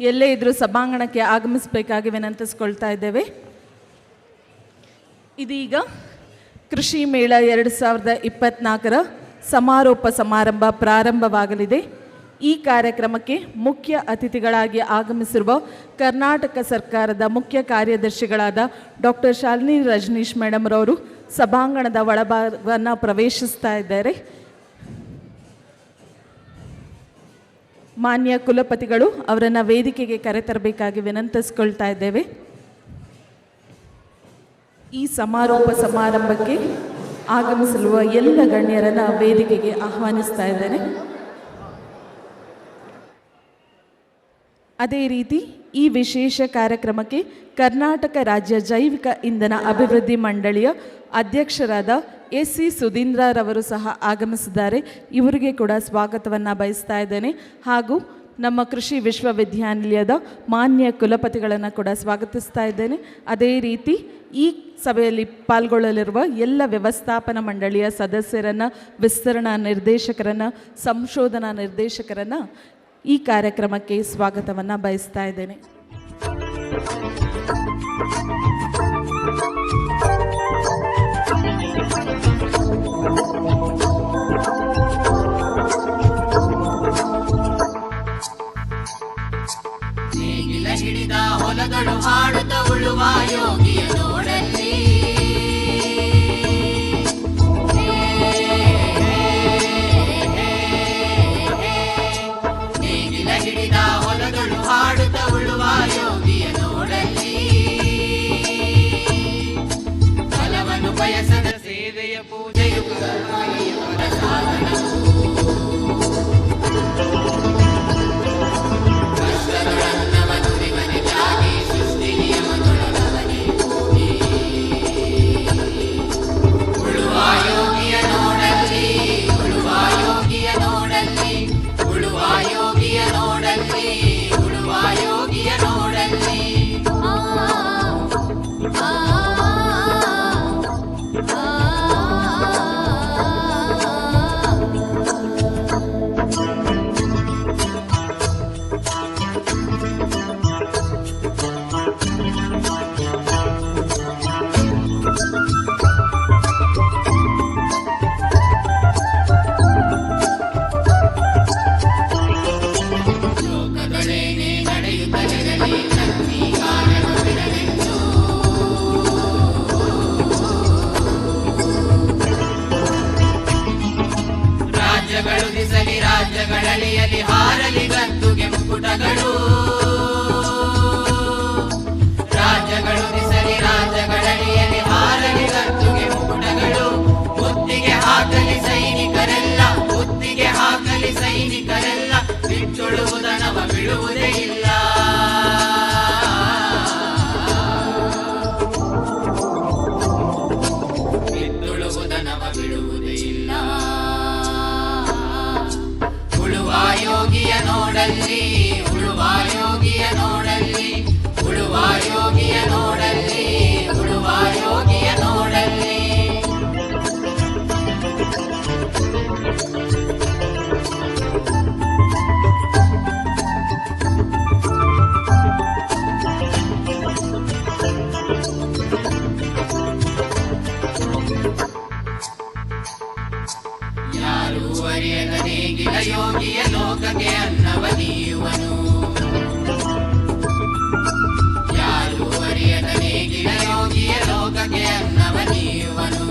ಎಲ್ಲೇ ಇದ್ರೂ ಸಭಾಂಗಣಕ್ಕೆ ಆಗಮಿಸಬೇಕಾಗಿ ವಿನಂತಿಸ್ಕೊಳ್ತಾ ಇದ್ದೇವೆ. ಇದೀಗ ಕೃಷಿ ಮೇಳ 2024ರ ಸಮಾರೋಪ ಸಮಾರಂಭ ಪ್ರಾರಂಭವಾಗಲಿದೆ. ಈ ಕಾರ್ಯಕ್ರಮಕ್ಕೆ ಮುಖ್ಯ ಅತಿಥಿಗಳಾಗಿ ಆಗಮಿಸಿರುವ ಕರ್ನಾಟಕ ಸರ್ಕಾರದ ಮುಖ್ಯ ಕಾರ್ಯದರ್ಶಿಗಳಾದ ಡಾಕ್ಟರ್ ಶಾಲಿನಿ ರಜನೀಶ್ ಮೇಡಮ್ ರವರು ಸಭಾಂಗಣದ ಒಳಭಾಗವನ್ನು ಪ್ರವೇಶಿಸ್ತಾ ಇದ್ದಾರೆ. ಮಾನ್ಯ ಕುಲಪತಿಗಳು ಅವರನ್ನು ವೇದಿಕೆಗೆ ಕರೆತರಬೇಕಾಗಿ ವಿನಂತಿಸ್ಕೊಳ್ತಾ ಇದ್ದೇವೆ. ಈ ಸಮಾರೋಪ ಸಮಾರಂಭಕ್ಕೆ ಆಗಮಿಸಲಿರುವ ಎಲ್ಲ ಗಣ್ಯರನ್ನು ವೇದಿಕೆಗೆ ಆಹ್ವಾನಿಸ್ತಾ ಇದ್ದೇನೆ. ಅದೇ ರೀತಿ ಈ ವಿಶೇಷ ಕಾರ್ಯಕ್ರಮಕ್ಕೆ ಕರ್ನಾಟಕ ರಾಜ್ಯ ಜೈವಿಕ ಇಂಧನ ಅಭಿವೃದ್ಧಿ ಮಂಡಳಿಯ ಅಧ್ಯಕ್ಷರಾದ ಎಸ್.ಸಿ. ಸುಧೀಂದ್ರರವರು ಸಹ ಆಗಮಿಸಿದ್ದಾರೆ. ಇವರಿಗೆ ಕೂಡ ಸ್ವಾಗತವನ್ನು ಬಯಸ್ತಾ ಇದ್ದೇನೆ. ಹಾಗೂ ನಮ್ಮ ಕೃಷಿ ವಿಶ್ವವಿದ್ಯಾನಿಲಯದ ಮಾನ್ಯ ಕುಲಪತಿಗಳನ್ನು ಕೂಡ ಸ್ವಾಗತಿಸ್ತಾ ಇದ್ದೇನೆ. ಅದೇ ರೀತಿ ಈ ಸಭೆಯಲ್ಲಿ ಪಾಲ್ಗೊಳ್ಳಲಿರುವ ಎಲ್ಲ ವ್ಯವಸ್ಥಾಪನಾ ಮಂಡಳಿಯ ಸದಸ್ಯರನ್ನು, ವಿಸ್ತರಣಾ ನಿರ್ದೇಶಕರನ್ನು, ಸಂಶೋಧನಾ ನಿರ್ದೇಶಕರನ್ನು ಈ ಕಾರ್ಯಕ್ರಮಕ್ಕೆ ಸ್ವಾಗತವನ್ನು ಬಯಸ್ತಾ ಇದ್ದೇನೆ. ಹಿಡಿದ ಹೊಲಗಳು ಹಾಡುತ್ತ ಉಳುವ ಯೋಗಿಯ ನೋಡಲ್ಲಿ, ನೇಗಿಲ ಹಿಡಿದ ಹೊಲಗಳು ಹಾಡುತ್ತ ಉಳುವ ಯೋಗಿಯ ನೋಡಲ್ಲಿ, ಫಲವನ್ನು ಬಯಸದ ಸೇವೆಯ ಪೂಜೆಯು ಕರ್ಮೀಯವರ ಸಾಧನವು, ರಾಜ್ಯಗಳಲಿಯಲಿ ಹಾರಲಿ ಗದ್ದುಗೆ ಮುಕುಟಗಳು, ರಾಜ್ಯಗಳು ದಿಸಲಿ ರಾಜ್ಯಗಳಲಿಯಲಿ ಹಾರಲಿ ಗದ್ದುಗೆ ಮುಕುಟಗಳು, ಮುತ್ತಿಗೆ ಹಾಕಲಿ ಸೈನಿಕರೆಲ್ಲ, ಮುತ್ತಿಗೆ ಹಾಕಲಿ ಸೈನಿಕರೆಲ್ಲ, ಬಿಚ್ಚೊಳುವುದನವ ಬಿಡುವುದೇ ಇಲ್ಲ, ಬಿತ್ತುಳುವುದನವ ಬಿಡುವುದೇ ಇಲ್ಲ. ಯೋಗಿಯ ನೋಡಲ್ಲಿ, ಉಳುವ ಯೋಗಿಯ ನೋಡಲ್ಲಿ, ಉಳುವ ಯೋಗಿಯ ನೋಡಲ್ಲಿ, ಉಳುವ ಯೋಗಿಯ ನೋಡಲ್ಲಿ. ಯಾರೂ ಅರಿಯದ ನೇಗಿಲ ಯೋಗಿಯ ಲೋಕಕ್ಕೆ ಅನ್ನವ ನೀಯುವನು, ಯಾರೂ ಅರಿಯದ ನೇಗಿಲ ಯೋಗಿಯ ಲೋಕಕ್ಕೆ ಅನ್ನವ ನೀಯುವನು,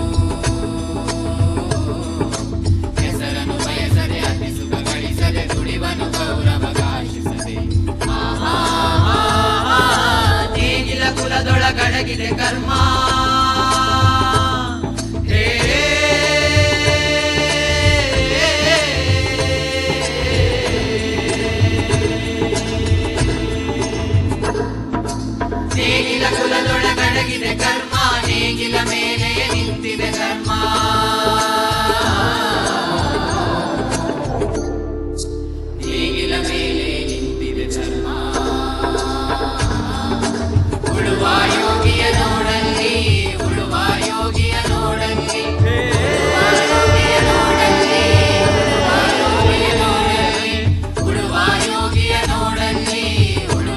ಹೆಸರನ್ನು ಬಯಸದೆ ಅತಿ ಸುಖ ಗಳಿಸದೆ ದುಡಿವನು ಗೌರವ ಘಾಷಿಸದೆ. ನೇಗಿಲ ಕುಲದೊಳಗಡಗಿದೆ ಕರ್ಮ, ನೇಗಿಲ ಕುಲದೊಳಗಡಗಿದೆ ಕರ್ಮ, ನೇಗಿಲ ಮೇಲೆ ನಿಂತಿದೆ ಧರ್ಮ, ನೇಗಿಲ ಮೇಲೆ ನಿಂತಿದೆ ಧರ್ಮ. ಉಳುವ ಯೋಗಿಯ ನೋಡಲ್ಲಿ, ಉಳುವ ಯೋಗಿಯ ನೋಡಲ್ಲಿ, ಉಳುವ ಯೋಗಿಯ ನೋಡಲ್ಲಿ, ಉಳುವ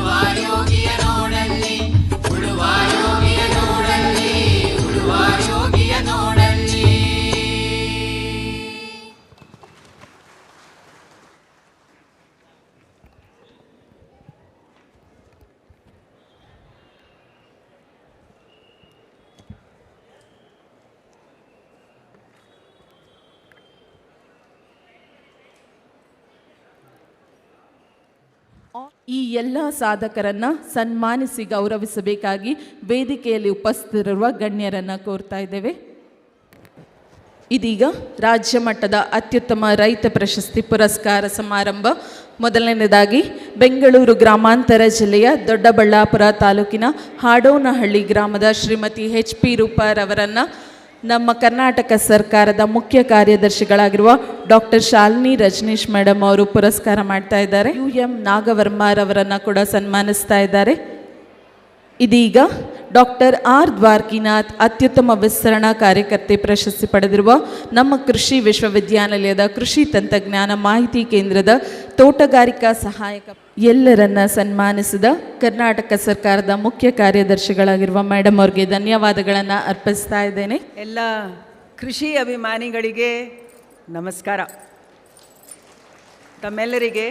ಈ ಎಲ್ಲ ಸಾಧಕರನ್ನ ಸನ್ಮಾನಿಸಿ ಗೌರವಿಸಬೇಕಾಗಿ ವೇದಿಕೆಯಲ್ಲಿ ಉಪಸ್ಥಿತರಿರುವ ಗಣ್ಯರನ್ನ ಕೋರ್ತಾ ಇದ್ದೇವೆ. ಇದೀಗ ರಾಜ್ಯ ಮಟ್ಟದ ಅತ್ಯುತ್ತಮ ರೈತ ಪ್ರಶಸ್ತಿ ಪುರಸ್ಕಾರ ಸಮಾರಂಭ. ಮೊದಲನೇದಾಗಿ ಬೆಂಗಳೂರು ಗ್ರಾಮಾಂತರ ಜಿಲ್ಲೆಯ ದೊಡ್ಡಬಳ್ಳಾಪುರ ತಾಲೂಕಿನ ಹಾಡೋನಹಳ್ಳಿ ಗ್ರಾಮದ ಶ್ರೀಮತಿ HP ರೂಪಾರವರನ್ನು ನಮ್ಮ ಕರ್ನಾಟಕ ಸರ್ಕಾರದ ಮುಖ್ಯ ಕಾರ್ಯದರ್ಶಿಗಳಾಗಿರುವ ಡಾಕ್ಟರ್ ಶಾಲಿನಿ ರಜನೀಶ್ ಮೇಡಮ್ ಅವರು ಪುರಸ್ಕಾರ ಮಾಡ್ತಾ ಇದ್ದಾರೆ. UM ನಾಗವರ್ಮಾರವರನ್ನು ಕೂಡ ಸನ್ಮಾನಿಸ್ತಾ ಇದ್ದಾರೆ. ಇದೀಗ ಡಾಕ್ಟರ್ R ದ್ವಾರ್ಕಿನಾಥ್ ಅತ್ಯುತ್ತಮ ವಿಸ್ತರಣಾ ಕಾರ್ಯಕರ್ತೆ ಪ್ರಶಸ್ತಿ ಪಡೆದಿರುವ ನಮ್ಮ ಕೃಷಿ ವಿಶ್ವವಿದ್ಯಾನಿಲಯದ ಕೃಷಿ ತಂತ್ರಜ್ಞಾನ ಮಾಹಿತಿ ಕೇಂದ್ರದ ತೋಟಗಾರಿಕಾ ಸಹಾಯಕ ಎಲ್ಲರನ್ನ ಸನ್ಮಾನಿಸಿದ ಕರ್ನಾಟಕ ಸರ್ಕಾರದ ಮುಖ್ಯ ಕಾರ್ಯದರ್ಶಿಗಳಾಗಿರುವ ಮೇಡಮ್ ಅವ್ರಿಗೆ ಧನ್ಯವಾದಗಳನ್ನು ಅರ್ಪಿಸ್ತಾ ಇದ್ದೇನೆ. ಎಲ್ಲ ಕೃಷಿ ಅಭಿಮಾನಿಗಳಿಗೆ ನಮಸ್ಕಾರ. ತಮ್ಮೆಲ್ಲರಿಗೆ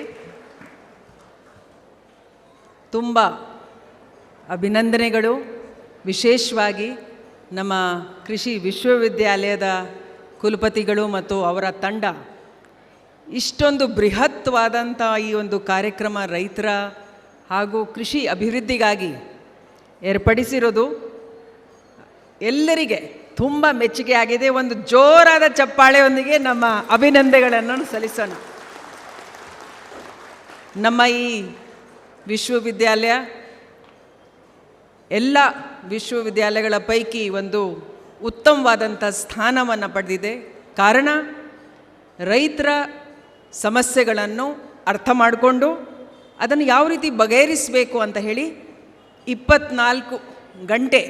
ತುಂಬ ಅಭಿನಂದನೆಗಳು. ವಿಶೇಷವಾಗಿ ನಮ್ಮ ಕೃಷಿ ವಿಶ್ವವಿದ್ಯಾಲಯದ ಕುಲಪತಿಗಳು ಮತ್ತು ಅವರ ತಂಡ ಇಷ್ಟೊಂದು ಬೃಹತ್ವಾದಂಥ ಈ ಒಂದು ಕಾರ್ಯಕ್ರಮ ರೈತರ ಹಾಗೂ ಕೃಷಿ ಅಭಿವೃದ್ಧಿಗಾಗಿ ಏರ್ಪಡಿಸಿರೋದು ಎಲ್ಲರಿಗೆ ತುಂಬ ಮೆಚ್ಚುಗೆ ಆಗಿದೆ. ಒಂದು ಜೋರಾದ ಚಪ್ಪಾಳೆಯೊಂದಿಗೆ ನಮ್ಮ ಅಭಿನಂದನೆಗಳನ್ನು ಸಲ್ಲಿಸೋಣ. ನಮ್ಮ ಈ ವಿಶ್ವವಿದ್ಯಾಲಯ ಎಲ್ಲ ವಿಶ್ವವಿದ್ಯಾಲಯಗಳ ಪೈಕಿ ಒಂದು ಉತ್ತಮವಾದಂಥ ಸ್ಥಾನವನ್ನು ಪಡೆದಿದೆ. ಕಾರಣ ರೈತರ ಸಮಸ್ಯೆಗಳನ್ನು ಅರ್ಥ ಮಾಡಿಕೊಂಡು ಅದನ್ನು ಯಾವ ರೀತಿ ಬಗೆಹರಿಸಬೇಕು ಅಂತ ಹೇಳಿ 24 ಗಂಟೆ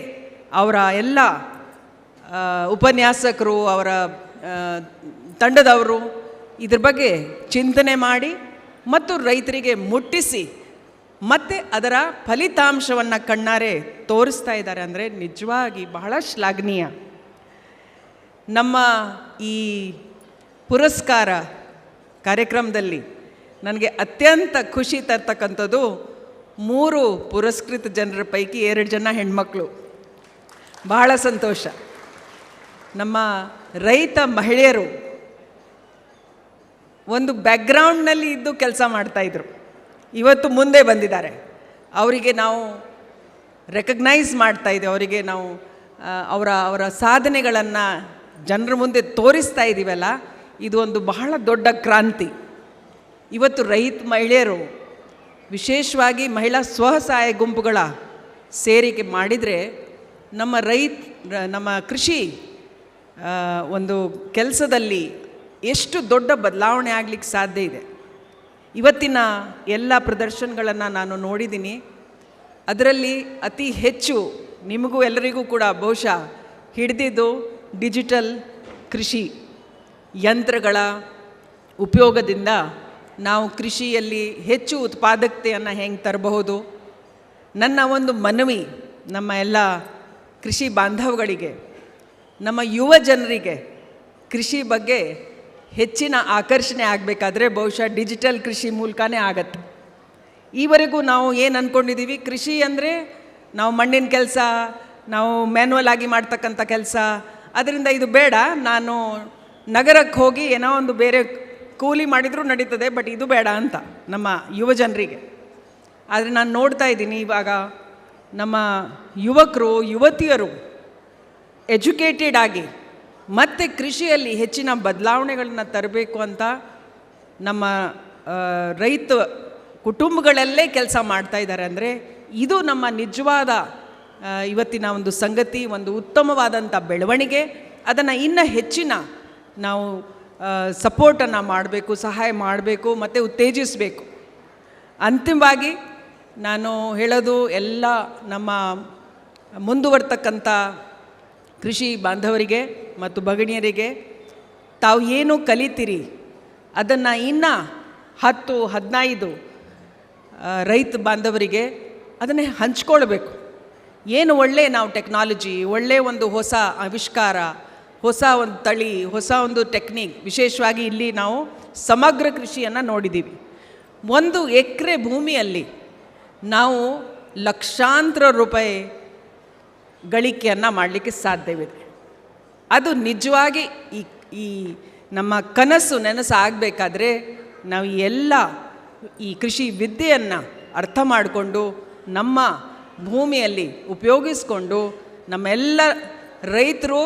ಅವರ ಎಲ್ಲ ಉಪನ್ಯಾಸಕರು, ಅವರ ತಂಡದವರು ಇದ್ರ ಬಗ್ಗೆ ಚಿಂತನೆ ಮಾಡಿ ಮತ್ತು ರೈತರಿಗೆ ಮುಟ್ಟಿಸಿ ಮತ್ತು ಅದರ ಫಲಿತಾಂಶವನ್ನು ಕಣ್ಣಾರೆ ತೋರಿಸ್ತಾ ಇದ್ದಾರೆ. ಅಂದರೆ ನಿಜವಾಗಿ ಬಹಳ ಶ್ಲಾಘನೀಯ. ನಮ್ಮ ಈ ಪುರಸ್ಕಾರ ಕಾರ್ಯಕ್ರಮದಲ್ಲಿ ನನಗೆ ಅತ್ಯಂತ ಖುಷಿ ತರ್ತಕ್ಕಂಥದ್ದು 3 ಪುರಸ್ಕೃತ ಜನರ ಪೈಕಿ 2 ಜನ ಹೆಣ್ಮಕ್ಳು. ಬಹಳ ಸಂತೋಷ. ನಮ್ಮ ರೈತ ಮಹಿಳೆಯರು ಒಂದು ಬ್ಯಾಕ್ಗ್ರೌಂಡ್ನಲ್ಲಿ ಇದ್ದು ಕೆಲಸ ಮಾಡ್ತಾಯಿದ್ರು, ಇವತ್ತು ಮುಂದೆ ಬಂದಿದ್ದಾರೆ. ಅವರಿಗೆ ನಾವು ರೆಕಗ್ನೈಸ್ ಮಾಡ್ತಾಯಿದ್ದೇವೆ. ಅವರಿಗೆ ನಾವು ಅವರ ಸಾಧನೆಗಳನ್ನು ಜನರ ಮುಂದೆ ತೋರಿಸ್ತಾ ಇದ್ದೀವಲ್ಲ, ಇದು ಒಂದು ಬಹಳ ದೊಡ್ಡ ಕ್ರಾಂತಿ. ಇವತ್ತು ರೈತ ಮಹಿಳೆಯರು ವಿಶೇಷವಾಗಿ ಮಹಿಳಾ ಸ್ವಸಹಾಯ ಗುಂಪುಗಳ ಸೇರಿಕೆ ಮಾಡಿದರೆ ನಮ್ಮ ಕೃಷಿ ಒಂದು ಕೆಲಸದಲ್ಲಿ ಎಷ್ಟು ದೊಡ್ಡ ಬದಲಾವಣೆ ಆಗಲಿಕ್ಕೆ ಸಾಧ್ಯ ಇದೆ. ಇವತ್ತಿನ ಎಲ್ಲ ಪ್ರದರ್ಶನಗಳನ್ನು ನಾನು ನೋಡಿದ್ದೀನಿ. ಅದರಲ್ಲಿ ಅತಿ ಹೆಚ್ಚು ನಿಮಗೂ ಎಲ್ಲರಿಗೂ ಕೂಡ ಬಹುಶಃ ಹಿಡಿದಿದ್ದು ಡಿಜಿಟಲ್ ಕೃಷಿ ಯಂತ್ರಗಳ ಉಪಯೋಗದಿಂದ ನಾವು ಕೃಷಿಯಲ್ಲಿ ಹೆಚ್ಚು ಉತ್ಪಾದಕತೆಯನ್ನು ಹೆಂಗೆ ತರಬಹುದು. ನನ್ನ ಒಂದು ಮನವಿ ನಮ್ಮ ಎಲ್ಲ ಕೃಷಿ ಬಾಂಧವಗಳಿಗೆ, ನಮ್ಮ ಯುವ ಜನರಿಗೆ ಕೃಷಿ ಬಗ್ಗೆ ಹೆಚ್ಚಿನ ಆಕರ್ಷಣೆ ಆಗಬೇಕಾದ್ರೆ ಬಹುಶಃ ಡಿಜಿಟಲ್ ಕೃಷಿ ಮೂಲಕನೇ ಆಗತ್ತೆ. ಈವರೆಗೂ ನಾವು ಏನು ಅಂದ್ಕೊಂಡಿದ್ದೀವಿ, ಕೃಷಿ ಅಂದರೆ ನಾವು ಮಣ್ಣಿನ ಕೆಲಸ, ನಾವು ಮ್ಯಾನ್ಯಲ್ ಆಗಿ ಮಾಡ್ತಕ್ಕಂಥ ಕೆಲಸ, ಅದರಿಂದ ಇದು ಬೇಡ, ನಾನು ನಗರಕ್ಕೆ ಹೋಗಿ ಏನೋ ಒಂದು ಬೇರೆ ಕೂಲಿ ಮಾಡಿದರೂ ನಡೀತದೆ, ಬಟ್ ಇದು ಬೇಡ ಅಂತ ನಮ್ಮ ಯುವ ಜನರಿಗೆ. ಆದರೆ ನಾನು ನೋಡ್ತಾ ಇದ್ದೀನಿ ಇವಾಗ ನಮ್ಮ ಯುವಕರು ಯುವತಿಯರು ಎಜುಕೇಟೆಡ್ ಆಗಿ ಮತ್ತು ಕೃಷಿಯಲ್ಲಿ ಹೆಚ್ಚಿನ ಬದಲಾವಣೆಗಳನ್ನ ತರಬೇಕು ಅಂತ ನಮ್ಮ ರೈತ ಕುಟುಂಬಗಳಲ್ಲೇ ಕೆಲಸ ಮಾಡ್ತಾ ಇದ್ದಾರೆ. ಅಂದರೆ ಇದು ನಮ್ಮ ನಿಜವಾದ ಇವತ್ತಿನ ಒಂದು ಸಂಗತಿ, ಒಂದು ಉತ್ತಮವಾದಂಥ ಬೆಳವಣಿಗೆ. ಅದನ್ನು ಇನ್ನೂ ಹೆಚ್ಚಿನ ನಾವು ಸಪೋರ್ಟನ್ನು ಮಾಡಬೇಕು, ಸಹಾಯ ಮಾಡಬೇಕು ಮತ್ತು ಉತ್ತೇಜಿಸಬೇಕು. ಅಂತಿಮವಾಗಿ ನಾನು ಹೇಳೋದು ಎಲ್ಲ ನಮ್ಮ ಮುಂದುವರ್ತಕ್ಕಂಥ ಕೃಷಿ ಬಾಂಧವರಿಗೆ ಮತ್ತು ಭಗಿನಿಯರಿಗೆ, ತಾವು ಏನು ಕಲಿತೀರಿ ಅದನ್ನು ಇನ್ನೂ 10-15 ರೈತ ಬಾಂಧವರಿಗೆ ಅದನ್ನೇ ಹಂಚ್ಕೊಳ್ಬೇಕು. ಏನು ಒಳ್ಳೆ ನಾವು ಟೆಕ್ನಾಲಜಿ, ಒಳ್ಳೆಯ ಒಂದು ಹೊಸ ಆವಿಷ್ಕಾರ, ಹೊಸ ಒಂದು ತಳಿ, ಹೊಸ ಒಂದು ಟೆಕ್ನಿಕ್, ವಿಶೇಷವಾಗಿ ಇಲ್ಲಿ ನಾವು ಸಮಗ್ರ ಕೃಷಿಯನ್ನು ನೋಡಿದ್ದೀವಿ. 1 ಎಕರೆ ಭೂಮಿಯಲ್ಲಿ ನಾವು ಲಕ್ಷಾಂತರ ರೂಪಾಯಿ ಗಳಿಕೆಯನ್ನು ಮಾಡಲಿಕ್ಕೆ ಸಾಧ್ಯವಿದೆ. ಅದು ನಿಜವಾಗಿ ಈ ನಮ್ಮ ಕನಸು ಆಗಬೇಕಾದ್ರೆ ನಾವು ಎಲ್ಲ ಈ ಕೃಷಿ ವಿದ್ಯೆಯನ್ನು ಅರ್ಥ ಮಾಡಿಕೊಂಡು ನಮ್ಮ ಭೂಮಿಯಲ್ಲಿ ಉಪಯೋಗಿಸ್ಕೊಂಡು ನಮ್ಮೆಲ್ಲ ರೈತರು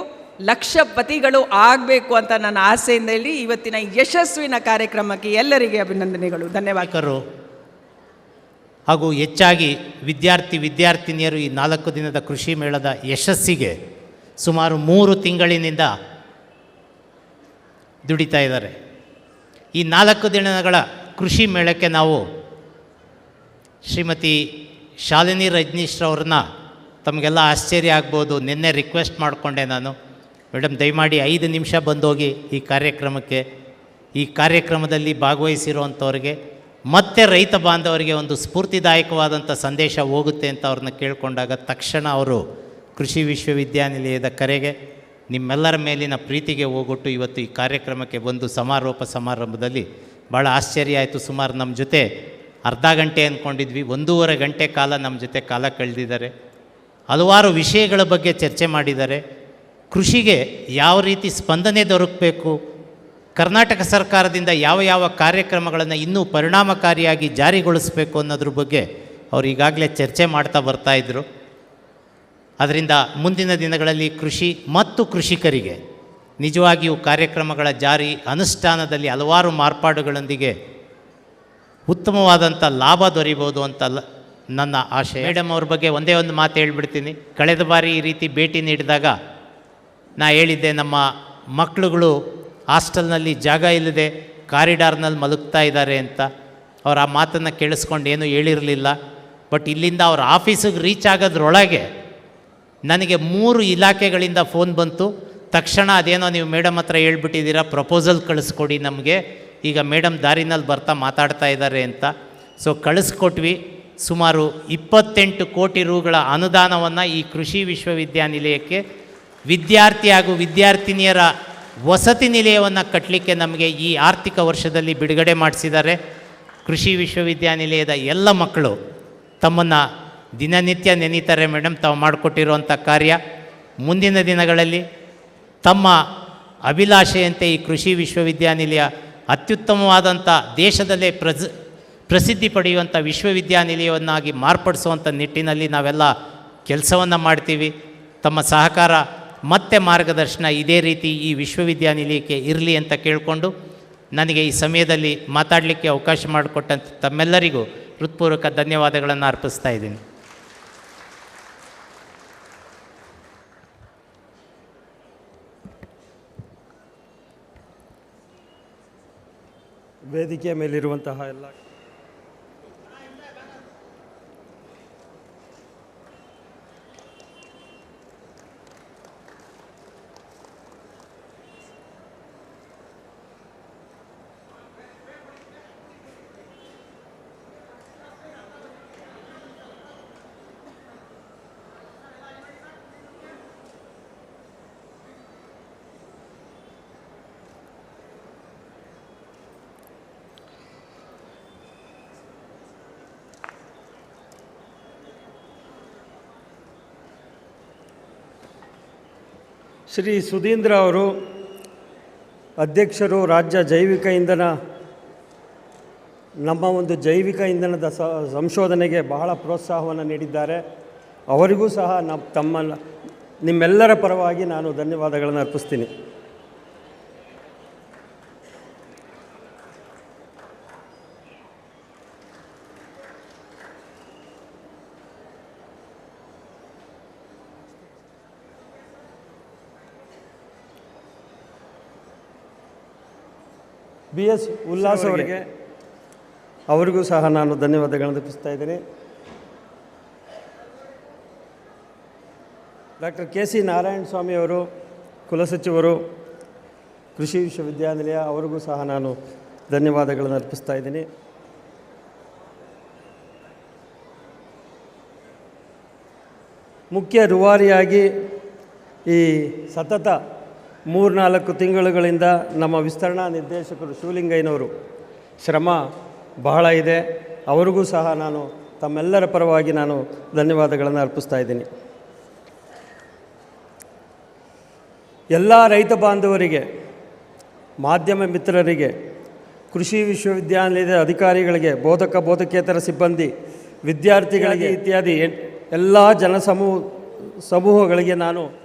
ಲಕ್ಷಪತಿಗಳು ಆಗಬೇಕು ಅಂತ ನನ್ನ ಆಸೆಯಿಂದ ಹೇಳಿ ಇವತ್ತಿನ ಯಶಸ್ವಿನ ಕಾರ್ಯಕ್ರಮಕ್ಕೆ ಎಲ್ಲರಿಗೆ ಅಭಿನಂದನೆಗಳು. ಧನ್ಯವಾದಗಳು. ಹಾಗೂ ಹೆಚ್ಚಾಗಿ ವಿದ್ಯಾರ್ಥಿನಿಯರು ಈ 4 ದಿನದ ಕೃಷಿ ಮೇಳದ ಯಶಸ್ಸಿಗೆ ಸುಮಾರು 3 ತಿಂಗಳಿನಿಂದ ದುಡಿತಾ ಇದ್ದಾರೆ. ಈ 4 ದಿನಗಳ ಕೃಷಿ ಮೇಳಕ್ಕೆ ನಾವು ಶ್ರೀಮತಿ ಶಾಲಿನಿ ರಜನೀಶ್ರವ್ರನ್ನ ತಮಗೆಲ್ಲ ಆಶ್ಚರ್ಯ ಆಗ್ಬೋದು, ನಿನ್ನೆ ರಿಕ್ವೆಸ್ಟ್ ಮಾಡಿಕೊಂಡೆ ನಾನು, ಮೇಡಮ್ ದಯಮಾಡಿ 5 ನಿಮಿಷ ಬಂದೋಗಿ ಈ ಕಾರ್ಯಕ್ರಮಕ್ಕೆ. ಈ ಕಾರ್ಯಕ್ರಮದಲ್ಲಿ ಭಾಗವಹಿಸಿರುವಂಥವ್ರಿಗೆ ಮತ್ತು ರೈತ ಬಾಂಧವರಿಗೆ ಒಂದು ಸ್ಫೂರ್ತಿದಾಯಕವಾದಂಥ ಸಂದೇಶ ಹೋಗುತ್ತೆ ಅಂತ ಅವ್ರನ್ನ ಕೇಳಿಕೊಂಡಾಗ ತಕ್ಷಣ ಅವರು ಕೃಷಿ ವಿಶ್ವವಿದ್ಯಾನಿಲಯದ ಕರೆಗೆ ನಿಮ್ಮೆಲ್ಲರ ಮೇಲಿನ ಪ್ರೀತಿಗೆ ಹೋಗೊಟ್ಟು ಇವತ್ತು ಈ ಕಾರ್ಯಕ್ರಮಕ್ಕೆ ಬಂದು ಸಮಾರೋಪ ಸಮಾರಂಭದಲ್ಲಿ ಭಾಳ ಆಶ್ಚರ್ಯ ಆಯಿತು. ಸುಮಾರು ನಮ್ಮ ಜೊತೆ ಅರ್ಧ ಗಂಟೆ ಅಂದ್ಕೊಂಡಿದ್ವಿ, 1.5 ಗಂಟೆ ಕಾಲ ನಮ್ಮ ಜೊತೆ ಕಾಲ ಕಳೆದಿದ್ದಾರೆ. ಹಲವಾರು ವಿಷಯಗಳ ಬಗ್ಗೆ ಚರ್ಚೆ ಮಾಡಿದ್ದಾರೆ. ಕೃಷಿಗೆ ಯಾವ ರೀತಿ ಸ್ಪಂದನೆ ದೊರಕಬೇಕು, ಕರ್ನಾಟಕ ಸರ್ಕಾರದಿಂದ ಯಾವ ಯಾವ ಕಾರ್ಯಕ್ರಮಗಳನ್ನು ಇನ್ನೂ ಪರಿಣಾಮಕಾರಿಯಾಗಿ ಜಾರಿಗೊಳಿಸಬೇಕು ಅನ್ನೋದ್ರ ಬಗ್ಗೆ ಅವರು ಈಗಾಗಲೇ ಚರ್ಚೆ ಮಾಡ್ತಾ ಬರ್ತಾಯಿದ್ರು. ಅದರಿಂದ ಮುಂದಿನ ದಿನಗಳಲ್ಲಿ ಕೃಷಿ ಮತ್ತು ಕೃಷಿಕರಿಗೆ ನಿಜವಾಗಿಯೂ ಕಾರ್ಯಕ್ರಮಗಳ ಜಾರಿ ಅನುಷ್ಠಾನದಲ್ಲಿ ಹಲವಾರು ಮಾರ್ಪಾಡುಗಳೊಂದಿಗೆ ಉತ್ತಮವಾದಂಥ ಲಾಭ ದೊರೀಬೋದು ಅಂತ ನನ್ನ ಆಶೆ. ಮೇಡಮ್ ಅವ್ರ ಬಗ್ಗೆ ಒಂದೇ ಒಂದು ಮಾತು ಹೇಳ್ಬಿಡ್ತೀನಿ. ಕಳೆದ ಬಾರಿ ಈ ರೀತಿ ಭೇಟಿ ನೀಡಿದಾಗ ನಾ ಹೇಳಿದ್ದೆ, ನಮ್ಮ ಮಕ್ಕಳುಗಳು ಹಾಸ್ಟೆಲ್ನಲ್ಲಿ ಜಾಗ ಇಲ್ಲದೆ ಕಾರಿಡಾರ್ನಲ್ಲಿ ಮಲಗ್ತಾ ಇದ್ದಾರೆ ಅಂತ. ಅವ್ರು ಆ ಮಾತನ್ನು ಕೇಳಿಸ್ಕೊಂಡು ಏನೂ ಹೇಳಿರಲಿಲ್ಲ. ಬಟ್ ಇಲ್ಲಿಂದ ಅವ್ರ ಆಫೀಸಿಗೆ ರೀಚ್ ಆಗೋದ್ರೊಳಗೆ ನನಗೆ 3 ಇಲಾಖೆಗಳಿಂದ ಫೋನ್ ಬಂತು. ತಕ್ಷಣ ಅದೇನೋ ನೀವು ಮೇಡಮ್ ಹತ್ರ ಹೇಳ್ಬಿಟ್ಟಿದ್ದೀರಾ, ಪ್ರಪೋಸಲ್ ಕಳಿಸ್ಕೊಡಿ ನಮಗೆ, ಈಗ ಮೇಡಮ್ ದಾರಿನಲ್ಲಿ ಬರ್ತಾ ಮಾತಾಡ್ತಾ ಇದ್ದಾರೆ ಅಂತ. ಸೊ ಕಳಿಸ್ಕೊಟ್ವಿ. ಸುಮಾರು 28 ಕೋಟಿ ರೂಗಳ ಅನುದಾನವನ್ನು ಈ ಕೃಷಿ ವಿಶ್ವವಿದ್ಯಾನಿಲಯಕ್ಕೆ ವಿದ್ಯಾರ್ಥಿ ಹಾಗೂ ವಿದ್ಯಾರ್ಥಿನಿಯರ ವಸತಿ ನಿಲಯವನ್ನು ಕಟ್ಟಲಿಕ್ಕೆ ನಮಗೆ ಈ ಆರ್ಥಿಕ ವರ್ಷದಲ್ಲಿ ಬಿಡುಗಡೆ ಮಾಡಿಸಿದ್ದಾರೆ. ಕೃಷಿ ವಿಶ್ವವಿದ್ಯಾನಿಲಯದ ಎಲ್ಲ ಮಕ್ಕಳು ತಮ್ಮನ್ನು ದಿನನಿತ್ಯ ನೆನೀತಾರೆ ಮೇಡಮ್, ತಾವು ಮಾಡಿಕೊಟ್ಟಿರುವಂಥ ಕಾರ್ಯ. ಮುಂದಿನ ದಿನಗಳಲ್ಲಿ ತಮ್ಮ ಅಭಿಲಾಷೆಯಂತೆ ಈ ಕೃಷಿ ವಿಶ್ವವಿದ್ಯಾನಿಲಯ ಅತ್ಯುತ್ತಮವಾದಂಥ ದೇಶದಲ್ಲೇ ಪ್ರಸಿದ್ಧಿ ಪಡೆಯುವಂಥ ವಿಶ್ವವಿದ್ಯಾನಿಲಯವನ್ನಾಗಿ ಮಾರ್ಪಡಿಸುವಂಥ ನಿಟ್ಟಿನಲ್ಲಿ ನಾವೆಲ್ಲ ಕೆಲಸವನ್ನು ಮಾಡ್ತೀವಿ. ತಮ್ಮ ಸಹಕಾರ ಮತ್ತು ಮಾರ್ಗದರ್ಶನ ಇದೇ ರೀತಿ ಈ ವಿಶ್ವವಿದ್ಯಾನಿಲಯಕ್ಕೆ ಇರಲಿ ಅಂತ ಕೇಳಿಕೊಂಡು ನನಗೆ ಈ ಸಮಯದಲ್ಲಿ ಮಾತಾಡಲಿಕ್ಕೆ ಅವಕಾಶ ಮಾಡಿಕೊಟ್ಟಂಥ ತಮ್ಮೆಲ್ಲರಿಗೂ ಹೃತ್ಪೂರ್ವಕ ಧನ್ಯವಾದಗಳನ್ನು ಅರ್ಪಿಸ್ತಾ ಇದ್ದೀನಿ. ವೇದಿಕೆಯ ಮೇಲಿರುವಂತಹ ಎಲ್ಲ ಶ್ರೀ ಸುಧೀಂದ್ರ ಅವರು ಅಧ್ಯಕ್ಷರು, ರಾಜ್ಯ ಜೈವಿಕ ಇಂಧನ, ನಮ್ಮ ಒಂದು ಜೈವಿಕ ಇಂಧನದ ಸಂಶೋಧನೆಗೆ ಬಹಳ ಪ್ರೋತ್ಸಾಹವನ್ನು ನೀಡಿದ್ದಾರೆ. ಅವರಿಗೂ ಸಹ ನಿಮ್ಮೆಲ್ಲರ ಪರವಾಗಿ ನಾನು ಧನ್ಯವಾದಗಳನ್ನು ಅರ್ಪಿಸ್ತೀನಿ. BS ಉಲ್ಲಾಸ್ ಅವರಿಗೆ, ಅವರಿಗೂ ಸಹ ನಾನು ಧನ್ಯವಾದಗಳನ್ನು ಅರ್ಪಿಸ್ತಾ ಇದ್ದೀನಿ. ಡಾಕ್ಟರ್ KC ನಾರಾಯಣ ಸ್ವಾಮಿ ಅವರು, ಕುಲಸಚಿವರು, ಕೃಷಿ ವಿಶ್ವವಿದ್ಯಾನಿಲಯ, ಅವರಿಗೂ ಸಹ ನಾನು ಧನ್ಯವಾದಗಳನ್ನು ಅರ್ಪಿಸ್ತಾ ಇದ್ದೀನಿ. ಮುಖ್ಯ ರೂವಾರಿಯಾಗಿ ಈ ಸತತ 3-4 ತಿಂಗಳುಗಳಿಂದ ನಮ್ಮ ವಿಸ್ತರಣಾ ನಿರ್ದೇಶಕರು ಶಿವಲಿಂಗಯ್ಯನವರು ಶ್ರಮ ಬಹಳ ಇದೆ. ಅವರಿಗೂ ಸಹ ನಾನು ತಮ್ಮೆಲ್ಲರ ಪರವಾಗಿ ನಾನು ಧನ್ಯವಾದಗಳನ್ನು ಅರ್ಪಿಸ್ತಾ ಇದ್ದೀನಿ. ಎಲ್ಲ ರೈತ ಬಾಂಧವರಿಗೆ, ಮಾಧ್ಯಮ ಮಿತ್ರರಿಗೆ, ಕೃಷಿ ವಿಶ್ವವಿದ್ಯಾನಿಲಯದ ಅಧಿಕಾರಿಗಳಿಗೆ, ಬೋಧಕೇತರ ಸಿಬ್ಬಂದಿ, ವಿದ್ಯಾರ್ಥಿಗಳಿಗೆ ಇತ್ಯಾದಿ ಎಲ್ಲ ಸಮೂಹಗಳಿಗೆ ನಾನು